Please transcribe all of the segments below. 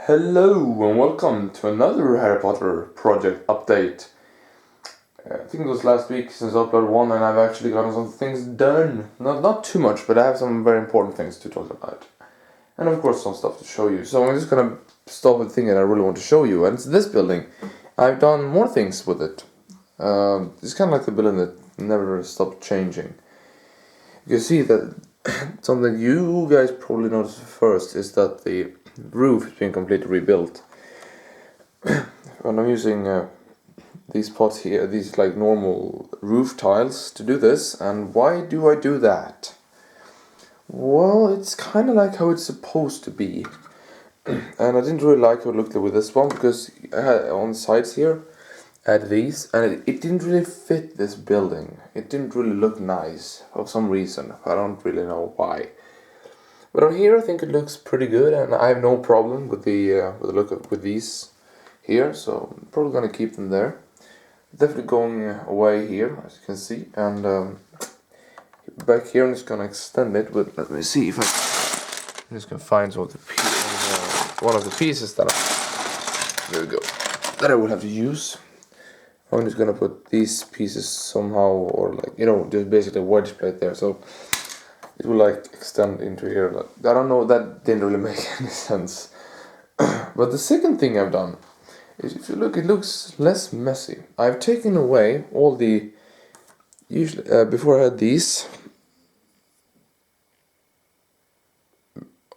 Hello and welcome to another Harry Potter project update. I think it was last week since I uploaded one and I've actually gotten some things done. Not too much, but I have some very important things to talk about. And of course some stuff to show you. So I'm just gonna start with the thing that I really want to show you, and it's this building. I've done more things with it. It's kind of like the building that never stopped changing. You can see that something you guys probably noticed first is that the roof is being completely rebuilt. And I'm using these pots here, these like normal roof tiles to do this. And why do I do that? Well, it's kind of like how it's supposed to be. And I didn't really like how it looked with this one because I had on the sides here I had these, and it didn't really fit this building. It didn't really look nice for some reason. I don't really know why. But on here, I think it looks pretty good, and I have no problem with the look of with these here. So I'm probably gonna keep them there. Definitely going away here, as you can see, and back here I'm just gonna extend it. But let me see if I'm just gonna find one of the pieces that there we go that I will have to use. I'm just gonna put these pieces somehow, or like just basically a wedge plate there. So it will like extend into here. Like, I don't know, that didn't really make any sense. But the second thing I've done is, if you look, it looks less messy. I've taken away all the, usually before I had these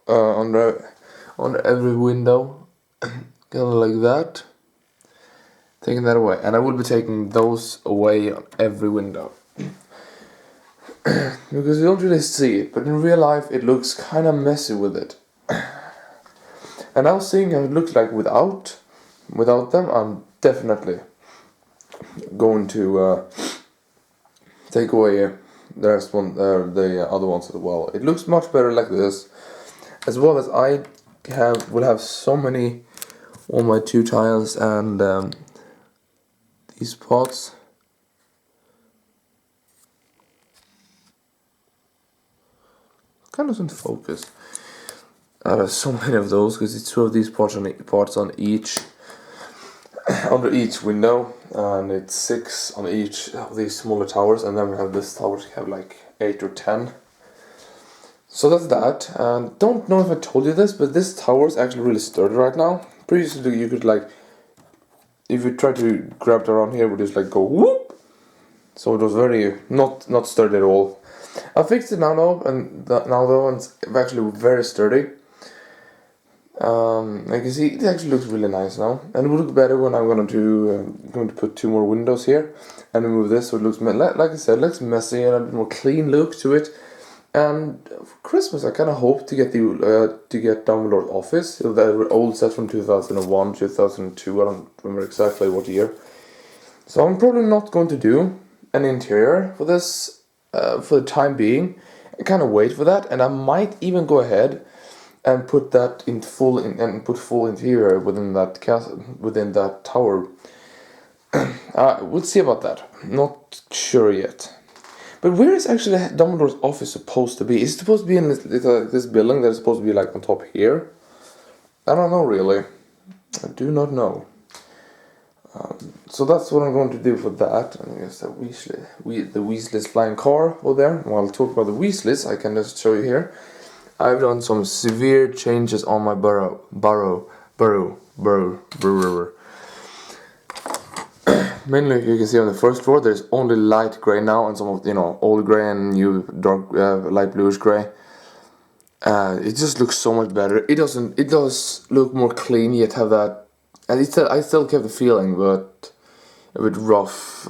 on every window, kind of like that. Taking that away, and I will be taking those away on every window. Because you don't really see it, but in real life it looks kind of messy with it. And I was seeing how it looks like without them. I'm definitely going to take away the other ones as well. It looks much better like this, as well as I will have so many on my two tiles and these pots. Kind of doesn't focus. I have so many of those because it's two of these pots on each under each window, and it's 6 on each of these smaller towers, and then we have this tower, we have like 8 or 10. So that's that. And don't know if I told you this, but this tower is actually really sturdy right now. Previously you could like, if you try to grab it around here, it would just like go whoop. So it was very not sturdy at all. I fixed it now though, and it's actually very sturdy. Like you see, it actually looks really nice now, and it will look better when I'm going to put 2 more windows here and remove this, so it looks like I said, looks messy and a bit more clean look to it. And for Christmas, I kind of hope to get Dumbledore's office, the old set from 2001, 2002. I don't remember exactly what year. So I'm probably not going to do an interior for this for the time being. I kind of wait for that, and I might even go ahead and put that in put full interior within that castle, within that tower. We'll see about that. Not sure yet. But where is actually Dumbledore's office supposed to be? Is it supposed to be in this building that's supposed to be like on top here? I don't know really. I do not know. So that's what I'm going to do for that. And I guess the Weasley's flying car over there. While I'll talk about the Weasleys, I can just show you here. I've done some severe changes on my burrow. Mainly, you can see on the first floor, there's only light gray now, and some of old gray and new dark light bluish gray. It just looks so much better. It does look more clean, yet have that. And I still kept the feeling, but a bit rough,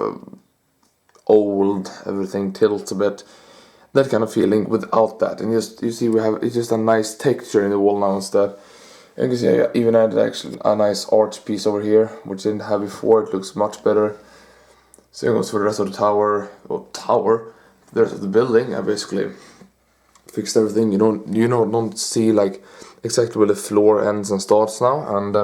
old. Everything tilts a bit. That kind of feeling without that, and you see it's just a nice texture in the wall now instead. And you can see I even added actually a nice arch piece over here, which I didn't have before. It looks much better. Same goes for the rest of the tower. The rest of the building. I basically fixed everything. You don't see like exactly where the floor ends and starts now. And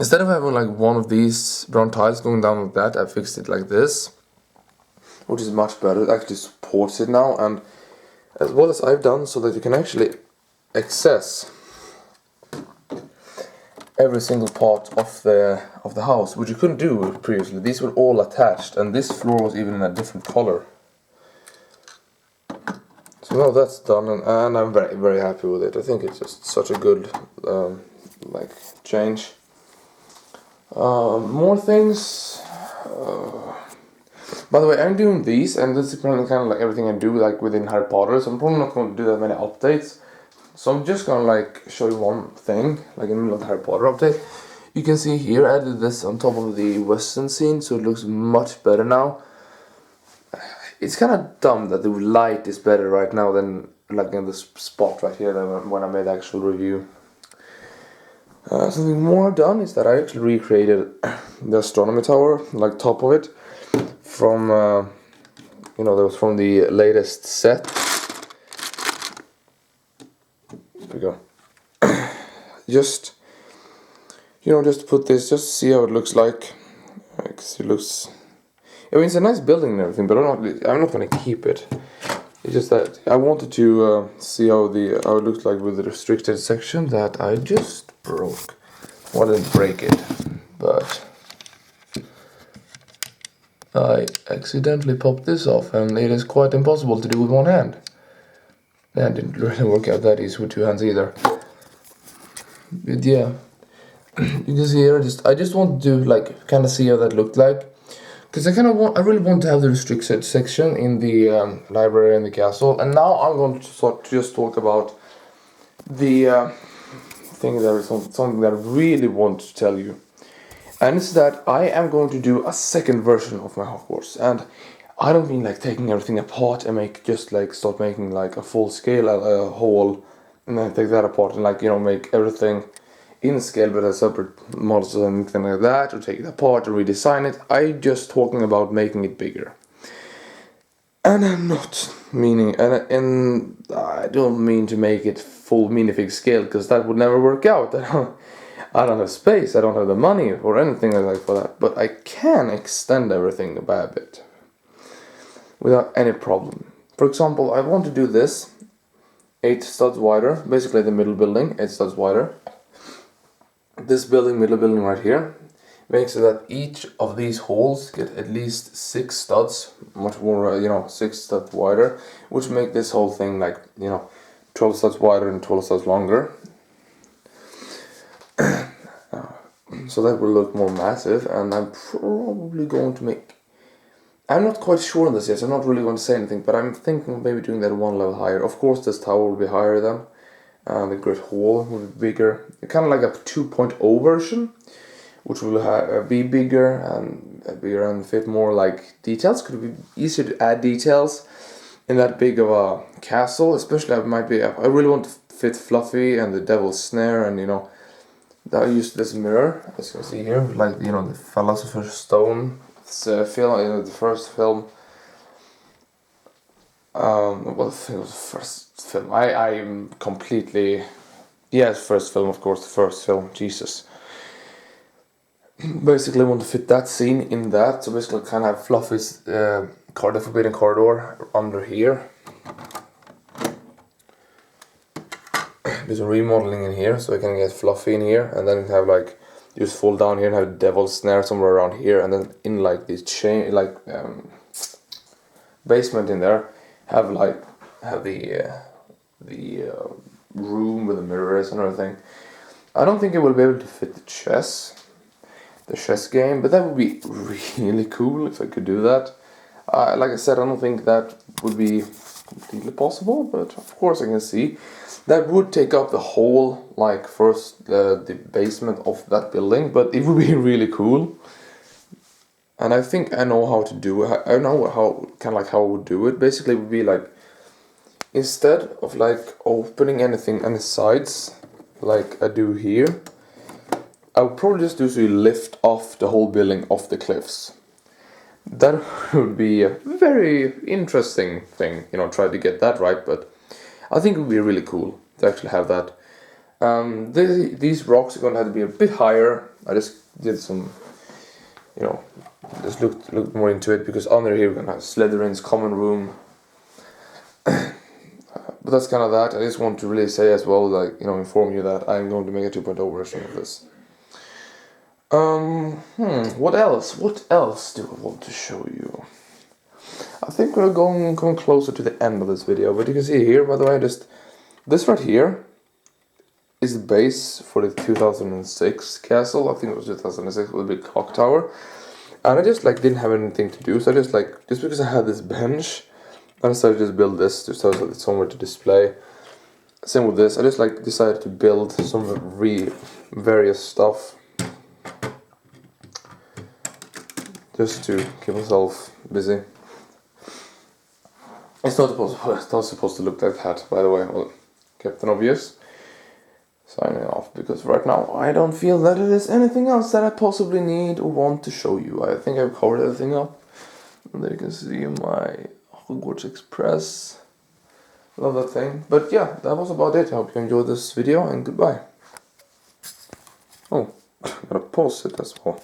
instead of having like one of these brown tiles going down like that, I fixed it like this, which is much better. It actually supports it now, and as well as I've done so that you can actually access every single part of the house, which you couldn't do previously. These were all attached, and this floor was even in a different color. So now that's done, and I'm very, very happy with it. I think it's just such a good like change. More things. By the way, I'm doing these, and this is kind of like everything I do like within Harry Potter. So I'm probably not going to do that many updates. So I'm just gonna like show you one thing, like in the middle of the Harry Potter update. You can see here I did this on top of the western scene, so it looks much better now. It's kind of dumb that the light is better right now than like in this spot right here than when I made the actual review. Something more I've done is that I actually recreated the astronomy tower, like top of it, from that was from the latest set. There we go. Just put this, just see how it looks like. It looks. I mean, it's a nice building and everything, but I'm not gonna keep it. It's just that I wanted to see how it looks like with the restricted section that I just broke. Well, I didn't break it, but I accidentally popped this off, and it is quite impossible to do with one hand. That didn't really work out that easy with two hands either. But yeah, you can see here. I just want to like kind of see how that looked like. Because I really want to have the restricted section in the library and the castle. And now I'm going to just talk about the thing that is something that I really want to tell you. And it's that I am going to do a second version of my Hogwarts. And I don't mean like taking everything apart and start making like a full scale a whole, and then take that apart and make everything in scale but as separate models or anything like that, or take it apart or redesign it. I'm just talking about making it bigger. And I'm not meaning, and I don't mean to make it full minifig scale, because that would never work out. I don't have space, I don't have the money or anything like for that, but I can extend everything by a bit without any problem. For example, I want to do this 8 studs wider, basically the middle building 8 studs wider. This middle building right here, makes it that each of these holes get at least 6 studs, much more, 6 studs wider, which make this whole thing 12 studs wider and 12 studs longer. So that will look more massive, and I'm probably going to I'm not quite sure on this yet, so I'm not really going to say anything, but I'm thinking of maybe doing that one level higher. Of course, this tower will be higher than. The Great Hall will be bigger, kind of like a 2.0 version, which will be bigger and fit more like details. Could be easier to add details in that big of a castle, especially I really want to fit Fluffy and the Devil's Snare, and that I used this mirror, as you can see here, like the Philosopher's Stone film, the first film. Well, I think it was the first film. I'm completely... Yes, first film, of course, the first film, Jesus. Basically, I want to fit that scene in that, so basically kind of have Fluffy's the Forbidden Corridor under here. Do some remodeling in here, so I can get Fluffy in here, and then have just fall down here and have Devil's Snare somewhere around here, and then in this chain, basement in there, have the room with the mirrors and everything. I don't think it will be able to fit the chess game, but that would be really cool if I could do that. Like I said, I don't think that would be completely possible, but of course I can see. That would take up the whole, first the basement of that building, but it would be really cool. And I think I know how to do it. I know how I would do it. Basically, it would be instead of opening anything on the sides, like I do here, I would probably just do so you lift off the whole building off the cliffs. That would be a very interesting thing, try to get that right, but I think it would be really cool to actually have that. These rocks are going to have to be a bit higher. I just did some, just looked more into it, because under here we're going to have Slytherin's common room. But that's kind of that. I just want to really say as well, inform you that I'm going to make a 2.0 version of this. What else? What else do I want to show you? I think we're coming closer to the end of this video, but you can see here, by the way, just this right here is the base for the 2006 castle. I think it was 2006 with the big clock tower. And I just like didn't have anything to do, so I just because I had this bench, I decided to just build this just so it's somewhere to display. Same with this, I just like decided to build some various stuff just to keep myself busy. It's not supposed to look like that, by the way. Well, Captain Obvious. Signing off, because right now I don't feel that it is anything else that I possibly need or want to show you. I think I've covered everything up. And there you can see my Hogwarts Express. Love that thing. But yeah, that was about it. I hope you enjoyed this video, and goodbye. Oh, I'm gonna pause it as well.